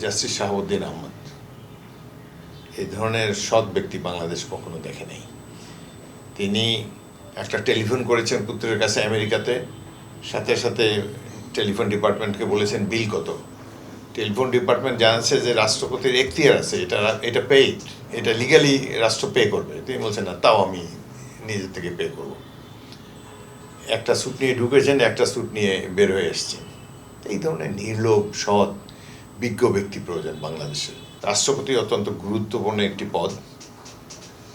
Justice Shahabuddin Ahmad এই ধরনের সৎ ব্যক্তি বাংলাদেশ কখনো দেখে নাই। তিনি একটা টেলিফোন করেছেন পুত্রের কাছে আমেরিকাতে, সাথে সাথে টেলিফোন ডিপার্টমেন্টকে বলেছেন বিল কত। টেলিফোন ডিপার্টমেন্ট জানাচ্ছে যে রাষ্ট্রপতির এখতিয়ার আছে, এটা পেইড, এটা লিগালি রাষ্ট্র পে করবে। তিনি বলছেন না, তাও আমি নিজের থেকে পে করব। একটা স্যুট নিয়ে ঢুকেছেন, একটা স্যুট নিয়ে বের হয়ে এসছেন। এই ধরনের নির্লোভ সৎ বিজ্ঞ ব্যক্তি প্রয়োজন বাংলাদেশে। রাষ্ট্রপতি অত্যন্ত গুরুত্বপূর্ণ একটি পদ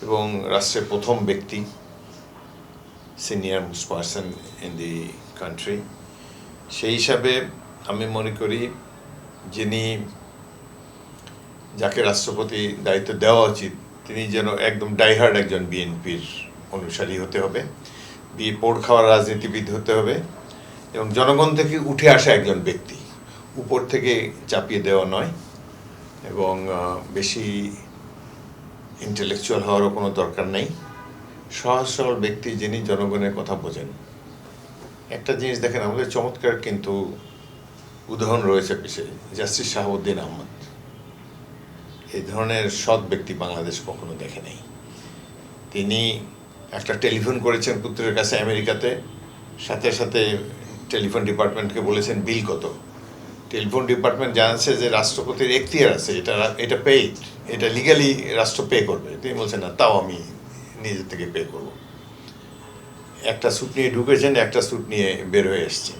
এবং রাষ্ট্রের প্রথম ব্যক্তি, senior most person in the country. সেই হিসাবে আমি মনে করি যাকে রাষ্ট্রপতি দায়িত্ব দেওয়া উচিত তিনি যেন একদম ডাইহার্ড একজন বিএনপির অনুসারী হতে হবে, পোড় খাওয়ার রাজনীতিবিদ হতে হবে এবং জনগণ থেকে উঠে আসা একজন ব্যক্তি, উপর থেকে চাপিয়ে দেওয়া নয় এবং বেশি ইন্টেলেকচুয়াল হওয়ারও কোনো দরকার নেই। সহজ সরল ব্যক্তি যিনি জনগণের কথা বোঝেন। একটা জিনিস দেখেন, আমাদের চমৎকার কিন্তু উদাহরণ রয়েছে পিছিয়ে, জাস্টিস শাহাবুদ্দিন আহমদ এই ধরনের সৎ ব্যক্তি বাংলাদেশ কখনো দেখে নাই। তিনি একটা টেলিফোন করেছেন পুত্রের কাছে আমেরিকাতে, সাথে সাথে টেলিফোন ডিপার্টমেন্টকে বলেছেন বিল কত। টেলিফোন ডিপার্টমেন্ট জানাচ্ছে যে রাষ্ট্রপতির এখতিয়ার আছে, এটা পেইড, এটা লিগালি রাষ্ট্র পে করবে। তিনি বলছেন না, তাও আমি নিজের থেকে পে করব। একটা স্যুট নিয়ে ঢুকেছেন, একটা স্যুট নিয়ে বের হয়ে এসছেন।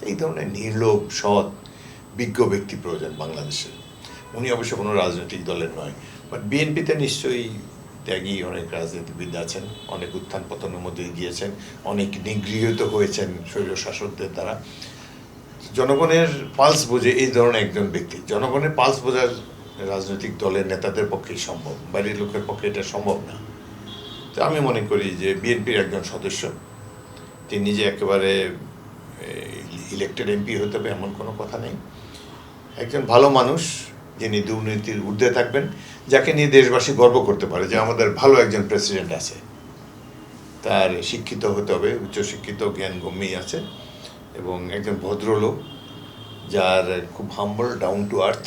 এই ধরনের নির্লোভ সৎ বিজ্ঞ ব্যক্তি প্রয়োজন বাংলাদেশে। উনি অবশ্য কোনো রাজনৈতিক দলের নয়, বাট বিএনপিতে নিশ্চয়ই ত্যাগী অনেক রাজনীতিবিদ আছেন, অনেক উত্থান পতনের মধ্যে গিয়েছেন, অনেক নিগৃহীত হয়েছেন স্বৈর শাসকদের দ্বারা। জনগণের পালস বোঝে এই ধরনের একজন ব্যক্তি। জনগণের পালস বোঝার রাজনৈতিক দলের নেতাদের পক্ষেই সম্ভব, বাইরের লোকের পক্ষে এটা সম্ভব না। তো আমি মনে করি যে বিএনপির একজন সদস্য, তিনি যে একেবারে ইলেক্টেড এমপি হতে হবে এমন কোনো কথা নেই। একজন ভালো মানুষ যিনি দুর্নীতির ঊর্ধ্বে থাকবেন, যাকে নিয়ে দেশবাসী গর্ব করতে পারে যে আমাদের ভালো একজন প্রেসিডেন্ট আছে। তার শিক্ষিত হতে হবে, উচ্চশিক্ষিত, জ্ঞানগম্যী আছে এবং একজন ভদ্রলোক যার খুব হাম্বল, ডাউন টু আর্থ,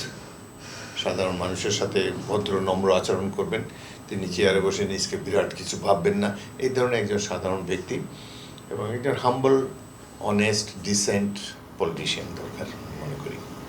সাধারণ মানুষের সাথে ভদ্র নম্র আচরণ করবেন। তিনি চেয়ারে বসে নিজকে বিরাট কিছু ভাববেন না, এই ধরনের একজন সাধারণ ব্যক্তি এবং একজন হাম্বল, অনেস্ট, ডিসেন্ট পলিটিশিয়ান দরকার মনে করি।